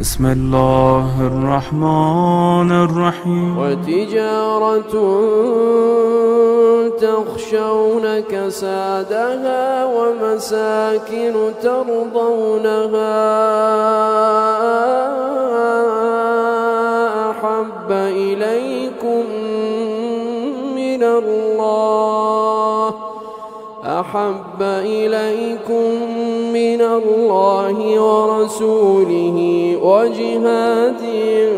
बिस्मिल्लाहिर्रहमानिर्रहीम। वतिजारतुन तख्शौन कसादहा वमसाकिन तर्दौनहा अहब्ब इलैकुम मिनल्लाहि व रसूलिहि व जिहादिन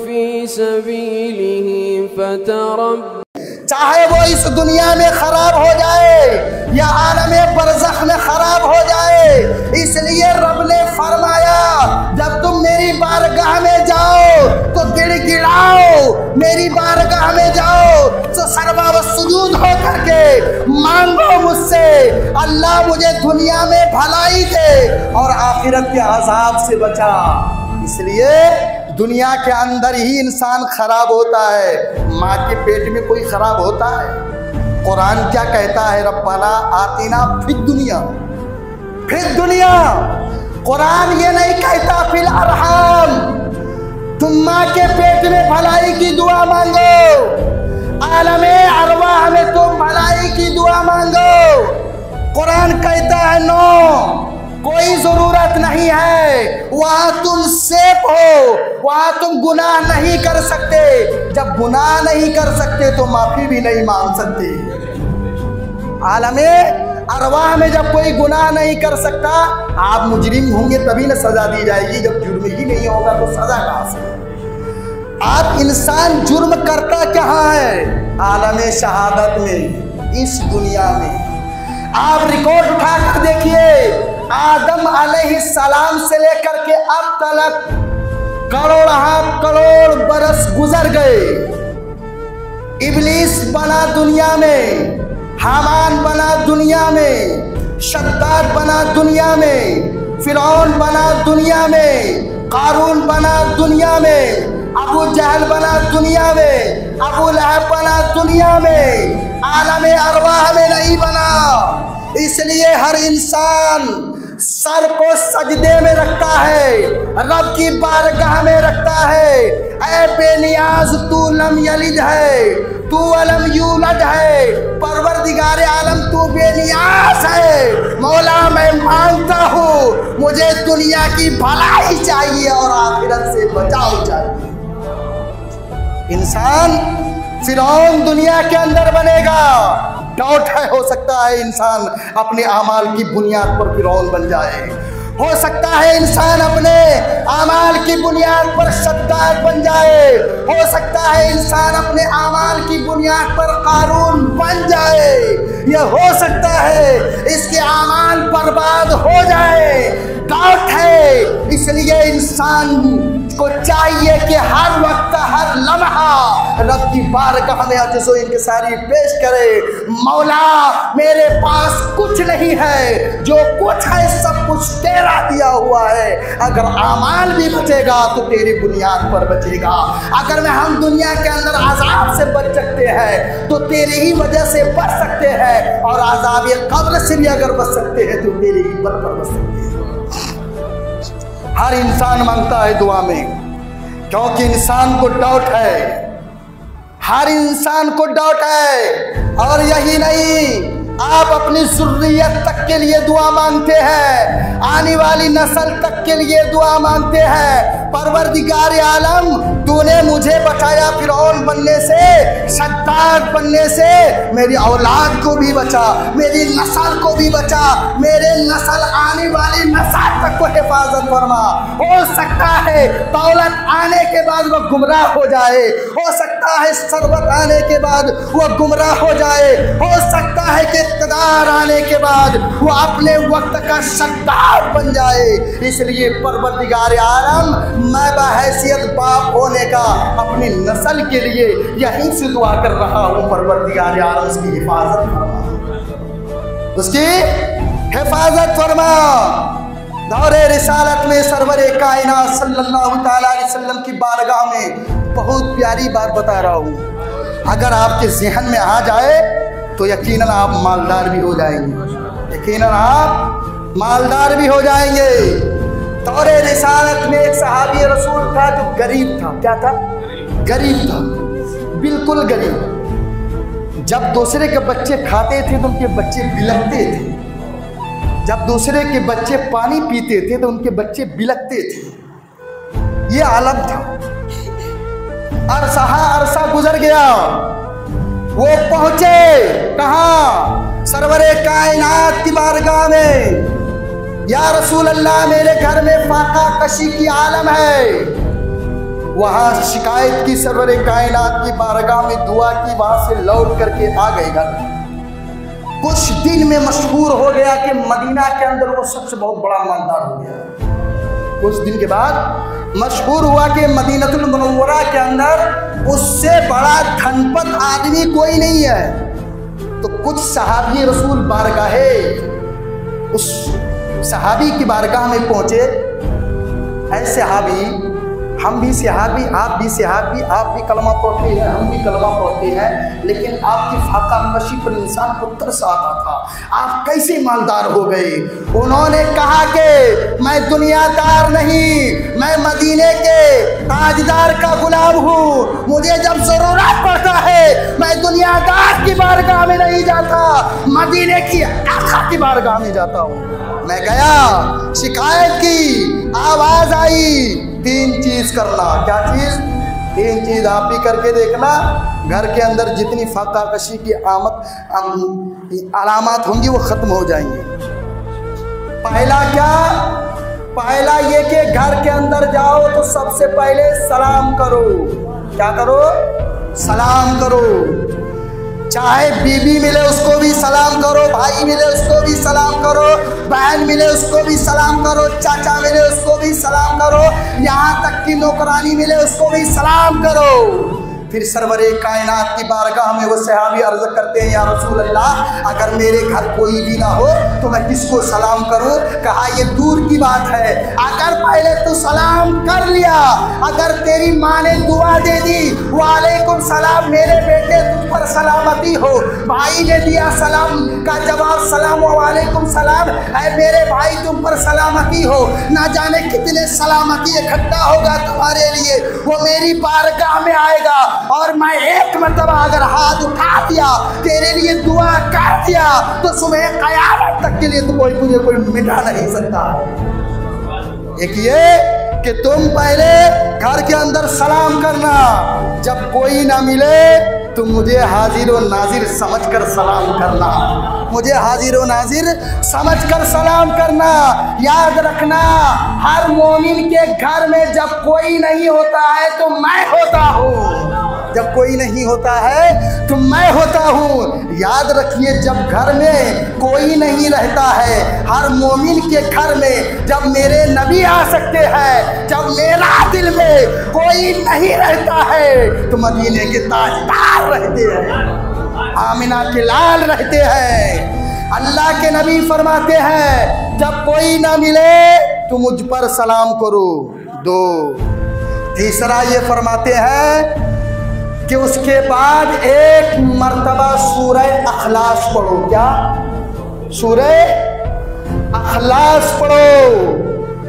फी सबीलिहि फतरब। चाहे वो इस दुनिया में खराब हो जाए या आलमे बरज़ख में खराब हो जाए, इसलिए रब ने फरमाया जब तुम मेरी बारगाह में जाओ तो गिड़गिड़ाओ, मेरी बारगाह में जाओ तो सरवा व सुजूद हो करके मांगो मुझसे, अल्लाह मुझे दुनिया में भलाई दे और आखिरत के अज़ाब से बचा। इसलिए दुनिया के अंदर ही इंसान खराब होता है, माँ के पेट में कोई खराब होता है? कुरान क्या कहता है? रब्बाना आतिना फिद दुनिया। कुरान ये नहीं कहता फिल अरहम, तुम माँ के पेट में भलाई की दुआ मांगो, आलमे अरवाह में तुम भलाई की दुआ मांगो। कुरान कहता है नो, कोई जरूरत नहीं है, वहां तुम सेफ हो, वहां तुम गुनाह नहीं कर सकते। जब गुनाह नहीं कर सकते तो माफी भी नहीं मांग सकते। आलमे अरवाह में जब कोई गुनाह नहीं कर सकता, आप मुजरिम होंगे तभी ना सजा दी जाएगी, जब जुर्म ही नहीं होगा तो सजा कहां से? आप इंसान जुर्म करता कहाँ है? आलमे शहादत में, इस दुनिया में। आप रिकॉर्ड उठाकर देखिए, आदम अलैहिस्सलाम से लेकर के अब तक करोड़ बरस गुजर गए। इब्लीस बना दुनिया में, हामान बना दुनिया में, शद्दाद बना दुनिया में, फिरौन बना दुनिया में, कारून बना दुनिया में, अबू जहल बना दुनिया में, अबू लहब बना दुनिया में, आलमे अरवाह में नहीं बना। इसलिए हर इंसान सर को सजदे में रखता है, रब की बारगाह में रखता है। ऐ बेनियाज तू लम यलिद है, तू अलम यूलद है, परवरदिगार आलम तू बेनियाज है। मौला मैं मांगता हूँ मुझे दुनिया की भलाई चाहिए और आखिरत से बचाव चाहिए। इंसान फिरौन दुनिया के अंदर बनेगा, डाउट है, हो सकता है इंसान अपने आमाल की बुनियाद पर फिरौन बन जाए, हो सकता है इंसान अपने आमाल की बुनियाद पर शद्दाद बन जाए, हो सकता है इंसान अपने आमाल की बुनियाद पर कारून बन जाए, यह हो सकता है इसके आमाल बर्बाद हो जाए, डाउट है। इसलिए इंसान को चाहिए कि हर वक्त हर लम्हा रब की बारगाह में अज़्ज़ो इंकिसारी पेश करे। मौला मेरे पास कुछ नहीं है, जो कुछ है सब कुछ तेरा दिया हुआ है। अगर आमाल भी बचेगा तो तेरी बुनियाद पर बचेगा। अगर में हम दुनिया के अंदर अज़ाब से बच सकते हैं तो तेरी ही वजह से बच सकते हैं, और अज़ाब कब्र से भी अगर बच सकते हैं तो तेरी ही बल पर बच सकते हैं। हर इंसान मांगता है दुआ में, क्योंकि इंसान को डाउट है, हर इंसान को डाउट है। और यही नहीं, आप अपनी ज़ुर्रियत तक के लिए दुआ मांगते हैं, आने वाली नस्ल तक के लिए दुआ मांगते हैं। परवरदिगार आलम तूने मुझे बचाया फिरौन बनने से, शद्दाद बनने से, मेरी औलाद को भी बचा, मेरी नस्ल को भी बचा, मेरे नस्ल आने वाली नस्ल तक को हिफाजत फरमा। हो सकता है दौलत आने के बाद वह गुमराह हो जाए, हो सकता है सरबत आने के बाद वह गुमराह हो जाए, हो सकता है कि इक़्तिदार आने के बाद वो अपने वक्त का शद्दाद बन जाए। इसलिए परवरदिगार आलम मैं बहैसियत बाप होने का अपनी नस्ल के लिए यहीं से दुआ कर रहा हूँ, परवरदिगार आलम उसकी हिफाजत फरमा, उसकी हिफाजत फरमा। दौरे रिसालत में सरवरे कायनात सल्लल्लाहु तआला अलैहि वसल्लम की बारगाह में बहुत प्यारी बात बता रहा हूँ, अगर आपके ज़हन में आ जाए तो यकीनन आप मालदार भी हो जाएंगे, यकीनन आप मालदार भी हो जाएंगे। दौरे रिसालत में एक सहाबी रसूल था जो गरीब था। क्या था? गरीब था, बिल्कुल गरीब। जब दूसरे के बच्चे खाते थे तो उनके बच्चे बिलखते थे, जब दूसरे के बच्चे पानी पीते थे तो उनके बच्चे बिलखते थे। ये आलम था। अरसा गुजर गया, वो पहुंचे कहां? सरवरे कायनात की बारगाह में। या रसूल अल्लाह, मेरे घर में फाका कशी की आलम है। वहां शिकायत की सरवरे कायनात की बारगाह में, दुआ की, वहां से लौट करके आ गए घर। कुछ दिन में मशहूर हो गया कि मदीना के अंदर वो सबसे बहुत बड़ा मालदार हो गया। कुछ दिन के बाद मशहूर हुआ कि मदीनतुल मुनव्वरा के अंदर उससे बड़ा धनपत आदमी कोई नहीं है। तो कुछ सहाबी रसूल बारगाहे, उस सहाबी की बारगाह में पहुंचे। ऐ सहाबी, हम भी सहाबी, आप भी सहाबी, आप भी कलमा पढ़ते हैं, हम भी कलमा पढ़ते हैं, लेकिन आपकी फाका कशी पर इंसान को तरस आता था। आप कैसे मालदार हो गए? उन्होंने कहा कि मैं दुनियादार नहीं, मैं मदीने के ताजदार का गुलाम हूँ। मुझे जब जरूरत पड़ता है मैं दुनियादार की बारगाह में नहीं जाता, मदीने की आका की बारगाह में जाता हूँ। मैं गया, शिकायत की, आवाज आई, 3 चीज करना। क्या चीज? 3 चीज आप भी करके देखना। घर के अंदर जितनी फाका कशी की अलामत होंगी वो खत्म हो जाएंगी। पहला क्या? पहला ये कि घर के अंदर जाओ तो सबसे पहले सलाम करो। क्या करो? सलाम करो। चाहे बीबी मिले उसको भी सलाम करो, भाई मिले उसको भी सलाम करो, बहन मिले उसको भी सलाम करो, चाचा मिले उसको भी सलाम करो, यहाँ तक कि नौकरानी मिले उसको भी सलाम करो। फिर सरवरे कायनात की बारगाह में वो सहाबी अर्ज करते हैं, या रसूल अल्लाह, अगर मेरे घर कोई भी ना हो तो मैं किसको सलाम करूं? कहा ये दूर की बात है, अगर पहले तो सलाम कर लिया, अगर तेरी माँ ने दुआ दे दी, वालेकुम सलाम मेरे बेटे तुझ पर सलामती हो, भाई ने दिया सलाम का जवाब सलाम वालेकुम सलाम, ऐ मेरे भाई तुम पर सलामती हो, ना जाने कितने सलामती इकट्ठा होगा तुम्हारे लिए, वो मेरी बारगाह में आएगा और मैं एक मरतबा अगर हाथ उठा दिया, तेरे लिए दुआ कर दिया, तो सुबह कयामत तक के लिए तो तुझे कोई मिटा नहीं सकता। एक ये कि तुम पहले घर के अंदर सलाम करना, जब कोई ना मिले तो मुझे हाजिर व नाजिर समझकर सलाम करना, मुझे हाजिर व नाजिर समझकर सलाम करना। याद रखना, हर मोमिन के घर में जब कोई नहीं होता है तो मैं होता हूँ, जब कोई नहीं होता है तो मैं होता हूँ। याद रखिए, जब घर में कोई नहीं रहता है, हर मोमिन के घर में जब मेरे नबी आ सकते हैं, जब मेरा दिल में कोई नहीं रहता है तो मदीने के ताजदार रहते हैं, आमिना के लाल रहते हैं। अल्लाह के नबी फरमाते हैं, जब कोई ना मिले तो मुझ पर सलाम करो। 2, तीसरा ये फरमाते हैं कि उसके बाद एक मर्तबा सूरह अखलास पढ़ो। क्या? सूरह अखलास पढ़ो।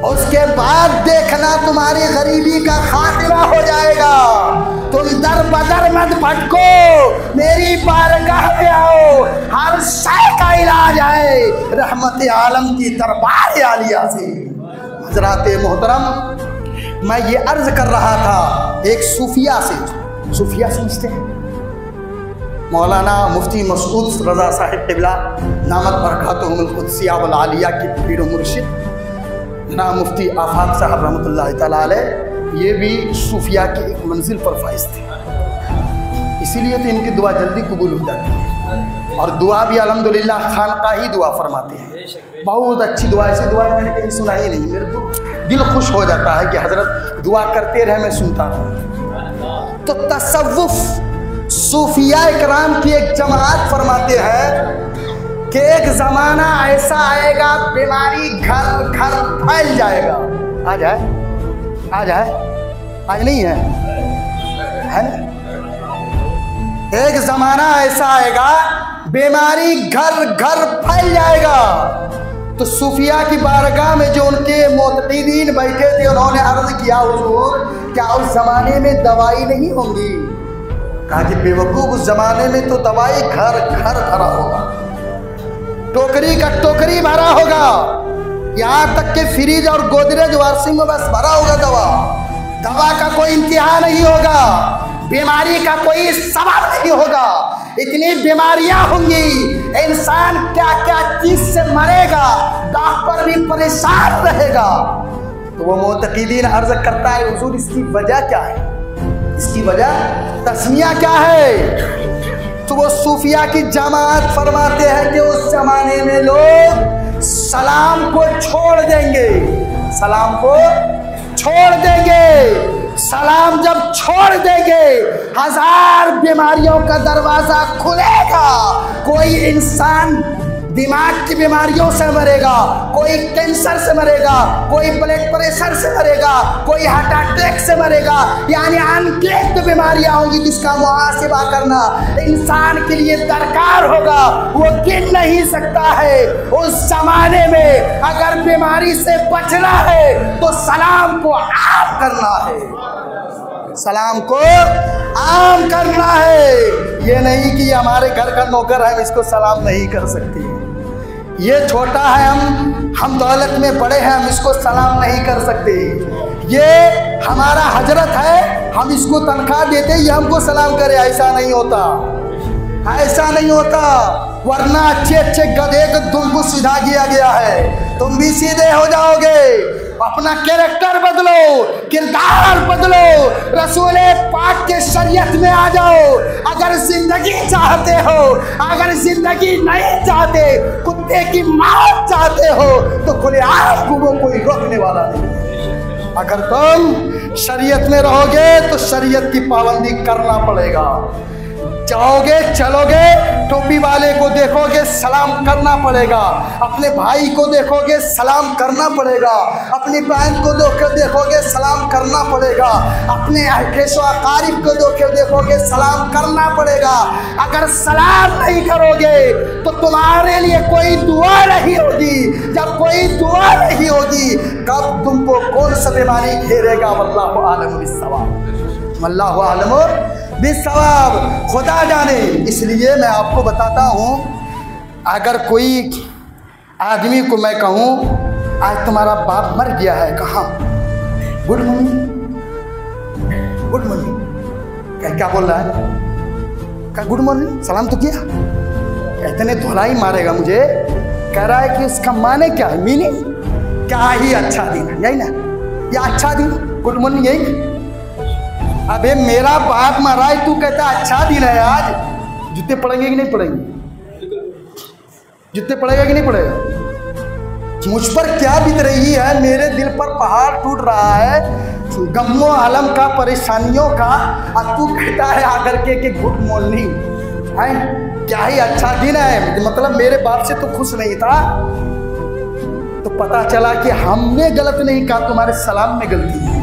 उसके बाद देखना तुम्हारी गरीबी का खात्मा हो जाएगा। तुम दर बदर मत भटको, मेरी बारगाह में आओ, हर शय का इलाज है रहमत आलम की दरबार आलिया से। हजरात मोहतरम, मैं ये अर्ज कर रहा था एक सूफिया से, सूफिया समझते हैं? मौलाना मुफ्ती मसूद रजा साहिब क़िबला नामत बरकातुहुमुल क़ुद्सिया वल आलिया की पीर व मुर्शिद जनाब मुफ्ती आफाक साहब रहमतुल्लाह तआला अलैह, ये भी सूफिया की एक मंजिल पर फाइज थे, इसीलिए तो इनकी दुआ जल्दी कबूल हो जाती है। और दुआ भी अल्हम्दुलिल्लाह खानकाही दुआ फरमाते हैं, बहुत अच्छी दुआ। ऐसी दुआ मैंने कहीं सुना ही नहीं, मेरे को दिल खुश हो जाता है कि हजरत दुआ करते रहे, मैं सुनता हूँ। तो तसव्वुफ सूफिया इकराम की एक जमात फरमाते हैं कि एक ज़माना ऐसा आएगा, बीमारी घर घर फैल जाएगा। आ जाए, आ जाए, आज नहीं है, है ना? एक ज़माना ऐसा आएगा, बीमारी घर घर फैल जाएगा। तो सूफिया की बारगाह में जो उनके मोतकीदीन बैठे थे, उन्होंने अर्ज किया, हुजूर क्या उस जमाने में दवाई नहीं होंगी? कहा कि बेवकूफ, उस जमाने में तो दवाई घर घर भरा होगा, टोकरी का टोकरी भरा होगा, यहाँ तक कि फ्रिज और गोदरेज वाशिंग में बस भरा होगा दवा। दवा का कोई इंतहा नहीं होगा, बीमारी का कोई सबब नहीं होगा। इतनी बीमारियां होंगी, इंसान क्या क्या चीज से मरेगा, डॉक्टर भी परेशान रहेगा। तो वो मोतकीदीन अर्ज करता है, हुजूर इसकी वजह क्या है? इसकी वजह तस्मिया क्या है? तो वो सूफिया की जमात फरमाते हैं कि उस जमाने में लोग सलाम को छोड़ देंगे, सलाम को छोड़ देंगे। सलाम जब छोड़ देंगे, 1000 बीमारियों का दरवाजा खुलेगा। कोई इंसान दिमाग की बीमारियों से मरेगा, कोई कैंसर से मरेगा, कोई ब्लड प्रेशर से मरेगा, कोई हार्ट अटैक से मरेगा, यानी अनगिनत बीमारियां होंगी जिसका मुहासिबा करना इंसान के लिए दरकार होगा, वो गिन नहीं सकता है। उस जमाने में अगर बीमारी से बचना है तो सलाम को आम करना है, सलाम को आम करना है। ये नहीं कि हमारे घर का नौकर है, हम इसको सलाम नहीं कर सकते, ये छोटा है, हम दौलत में बड़े हैं, हम इसको सलाम नहीं कर सकते, ये हमारा हजरत है, हम इसको तनख्वाह देते ये हमको सलाम करे, ऐसा नहीं होता, ऐसा नहीं होता। वरना अच्छे अच्छे गधे को तुमको सीधा किया गया है, तुम भी सीधे हो जाओगे। अपना कैरेक्टर बदलो, किरदार बदलो, रसूल पाक के शरीयत में आ जाओ। अगर जिंदगी चाहते हो, अगर जिंदगी नहीं चाहते, कुत्ते की मौत चाहते हो, तो खुले आम को कोई रोकने वाला नहीं। अगर तुम शरीयत में रहोगे तो शरीयत की पाबंदी करना पड़ेगा। जाओगे चलोगे, टोपी वाले को देखोगे सलाम करना पड़ेगा, अपने भाई को देखोगे सलाम करना पड़ेगा, अपनी बहन को देखोगे सलाम करना पड़ेगा, अपने अकारिब को देखोगे सलाम करना पड़ेगा। अगर सलाम नहीं करोगे तो तुम्हारे लिए कोई दुआ नहीं होगी। जब कोई दुआ नहीं होगी, कब तुमको कौन सा बीमारी घेरेगा? वल्लाहु आलम बिस्सवाब, वल्लाहु आलम बिस्सवाब, खुदा जाने। इसलिए मैं आपको बताता हूँ, अगर कोई आदमी को मैं कहूँ आज तुम्हारा बाप मर गया है, कहाँ? Good morning, good morning. क्या बोल रहा है? क्या गुड मॉर्निंग? सलाम तो किया, इतने धुलाई मारेगा मुझे। कह रहा है कि इसका माने क्या है, मीनिंग क्या ही अच्छा दिन है, यही ना? या अच्छा दिन, गुड मॉर्निंग, यही। अबे मेरा बाप मरा है, तू कहता अच्छा दिन है आज। जूते पड़ेंगे कि नहीं पड़ेंगे? जूते पड़ेगा कि नहीं पड़ेगा? मुझ पर क्या बीत रही है, मेरे दिल पर पहाड़ टूट रहा है, गमो आलम का, परेशानियों का, अब तू कहता है आकर के कि गुड मॉर्निंग है। क्या ही अच्छा दिन है, मतलब मेरे बाप से तो खुश नहीं था। तो पता चला कि हमने गलत नहीं कहा, तुम्हारे सलाम में गलती है।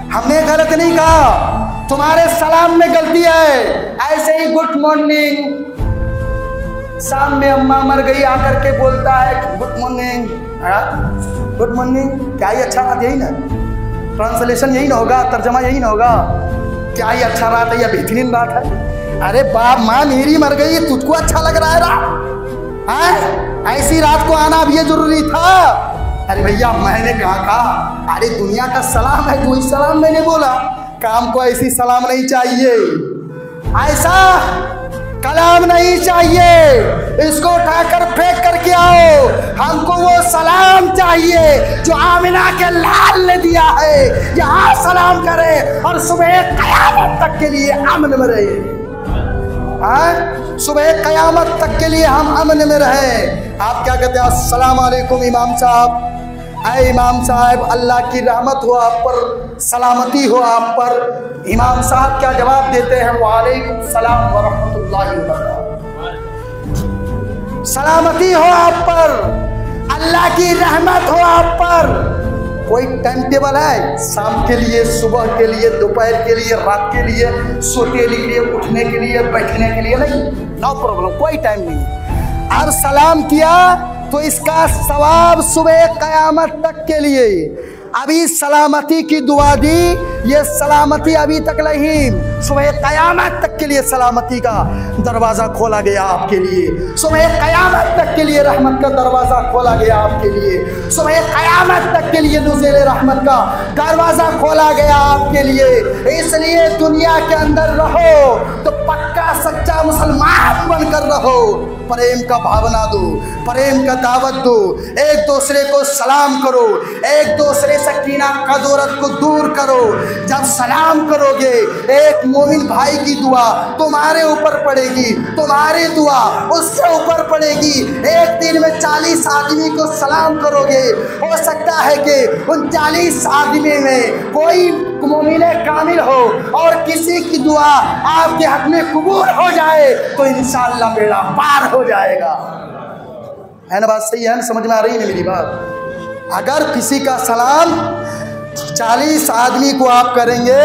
हमने गलत नहीं कहा, तुम्हारे सलाम में गलती है। ऐसे ही गुड मॉर्निंग, शाम में अम्मा मर गई आकर के बोलता है गुड मॉर्निंग, गुड मॉर्निंग, क्या ही अच्छा रात, यही ना? ट्रांसलेशन यही ना होगा, तर्जमा यही ना होगा? क्या ही अच्छा रात है या बेहतरीन रात है? अरे बाप माँ मेरी मर गई, तुझको अच्छा लग रहा है रात? ऐसी रात को आना अब ये जरूरी था? अरे भैया मैंने कहा, अरे दुनिया का सलाम है, कोई सलाम मैंने बोला, काम को ऐसी सलाम नहीं चाहिए, ऐसा कलाम नहीं चाहिए। इसको उठाकर फेंक करके आओ, हमको वो सलाम चाहिए जो आमिना के लाल ने दिया है। यहाँ सलाम करे और सुबह कयामत तक के लिए अमन में रहे। सुबह कयामत तक के लिए हम अमन में रहे। आप क्या कहते हैं? अस्सलाम वालेकुम इमाम साहब। ऐ इमाम साहब, अल्लाह की रहमत हो आप पर, सलामती हो आप पर। इमाम साहब क्या जवाब देते हैं? वालेकुम सलाम व रहमतुल्लाहि व बरकातहू। सलामती हो आप पर, अल्लाह की रहमत हो आप पर। कोई टाइम टेबल है शाम के लिए, सुबह के लिए, दोपहर के लिए, रात के लिए, सोने के लिए, उठने के लिए, बैठने के लिए? नहीं, नो प्रॉब्लम, कोई टाइम नहीं। और सलाम किया तो इसका सवाब सुबह कयामत तक के लिए। अभी सलामती की दुआ दी, ये सलामती अभी तक नहीं, सुबह कयामत तक के लिए सलामती का दरवाज़ा खोला गया आपके लिए। सुबह कयामत तक के लिए रहमत का दरवाज़ा खोला गया आपके लिए। सुबह कयामत तक के लिए नुज़ूल रहमत का दरवाज़ा खोला गया आपके लिए। इसलिए दुनिया के अंदर रहो तो पक्का सच्चा मुसलमान बनकर रहो। प्रेम का भावना दो, प्रेम का दावत दो, एक दूसरे को सलाम करो, एक दूसरे से कीना कदूरत को दूर करो। जब सलाम करोगे एक मोमिन भाई की दुआ तुम्हारे ऊपर पड़ेगी, तुम्हारी दुआ उसके ऊपर पड़ेगी। एक दिन में 40 आदमी को सलाम करोगे, हो सकता है कि उन 40 आदमी में कोई मोमिन कामिल हो और किसी की दुआ आपके हक में कबूल हो जाए तो इंशाअल्लाह बेड़ा पार हो जाएगा। है ना? बात सही है ना? समझ में आ रही है मेरी बात? अगर किसी का सलाम 40 आदमी को आप करेंगे,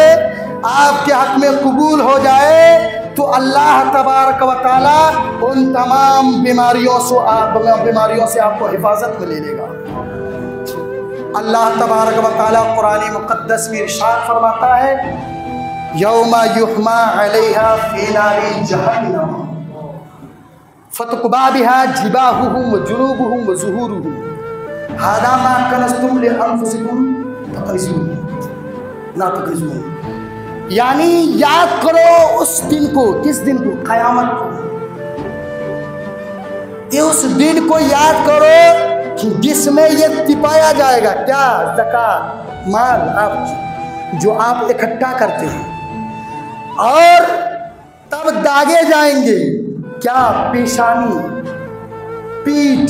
आपके हक में कबूल हो जाए तो अल्लाह तबारक व तआला उन तमाम बीमारियों से आपको हिफाजत में ले लेगा। अल्लाह तबारक व तआला कुरान मुक़द्दस में इरशाद फरमाता है, यौमा युहमा अलैहा फी नारि जहन्नम फतकुबा बिहा जिबाहुहुम व जुनूबुहुम व ज़ुहूरुहुम हादा मा कनज़्तुम लिअन्फुसिकुम फकरिज़ून ला तकरिज़ून। यानी याद करो उस दिन को। किस दिन को? क़यामत को। ये उस दिन को याद करो जिसमें ये तिपाया जाएगा। क्या? ज़कात, माल आप जो आप इकट्ठा करते हैं, और तब दागे जाएंगे। क्या? पेशानी, पीठ,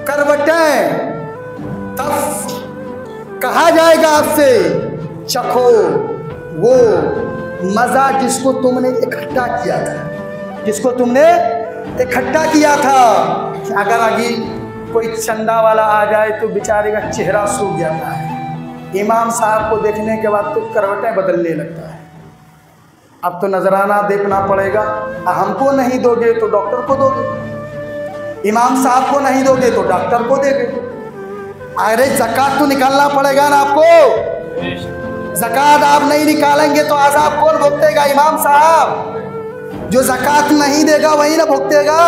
करवटें। तब कहा जाएगा आपसे चखो वो मज़ा जिसको तुमने इकट्ठा किया था, जिसको तुमने इकट्ठा किया था। अगर अभी कोई चंदा वाला आ जाए तो बेचारे का चेहरा सूख जाता है। इमाम साहब को देखने के बाद तो करवटें बदलने लगता है। अब तो नजराना देखना पड़ेगा। हमको नहीं दोगे तो डॉक्टर को दोगे, इमाम साहब को नहीं दोगे तो डॉक्टर को देगे। अरे ज़कात तो निकालना पड़ेगा ना आपको। ज़कात आप नहीं निकालेंगे तो अज़ाब कौन भुगतेगा? इमाम साहब। जो ज़कात नहीं देगा वही ना भुगतेगा।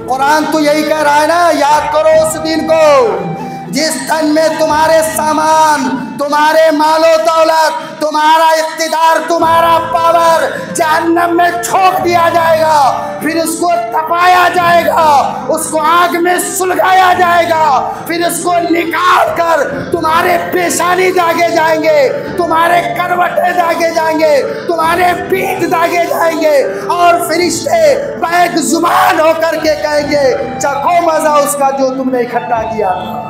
कुरान तो यही कह रहा है ना, याद करो उस दिन को जिस धन में तुम्हारे सामान, तुम्हारे मालो दौलत, तुम्हारा इक़्तिदार, तुम्हारा पावर जहन्नम में छोड़ दिया जाएगा, फिर उसको तपाया जाएगा, उसको आग में सुलगाया जाएगा, फिर उसको निकाल कर तुम्हारे पेशानी दागे जाएंगे, तुम्हारे करवटे दागे जाएंगे, तुम्हारे पीठ दागे जाएंगे, और फरिश्ते बैक जुबान होकर के कहेंगे चखो मजा उसका जो तुमने इकट्ठा किया था।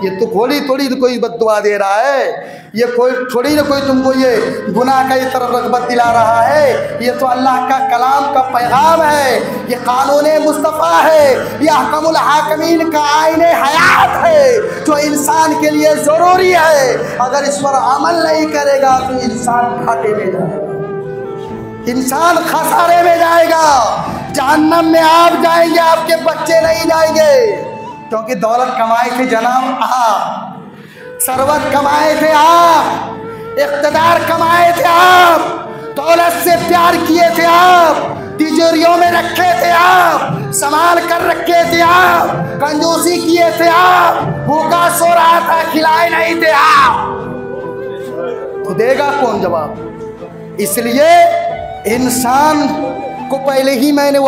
ये तो थोड़ी कोई बद्दुआ दे रहा है, ये कोई थोड़ी ना कोई तुमको ये गुनाह का ये तरफ रग़बत दिला रहा है। ये तो अल्लाह का कलाम का पैगाम है, ये कानून मुस्तफ़ा है, ये अहकामुल हाकिमीन का आईने हयात है जो इंसान के लिए ज़रूरी है। अगर इस पर अमल नहीं करेगा तो इंसान घाटे में जाएगा, इंसान खसारे में जाएगा, जहन्नम में आप जाएंगे, आपके बच्चे नहीं जाएंगे। क्योंकि दौलत कमाए थे जनाब आप, सरवत कमाए थे आप, इक़्तिदार कमाए थे आप, दौलत से प्यार किए थे आप, तिजोरियों में रखे थे आप, संभाल कर रखे थे आप, कंजूसी किए थे आप, भूखा सो रहा था, खिलाए नहीं थे आप, तो देगा कौन जवाब? इसलिए इंसान को पहले ही मैंने वो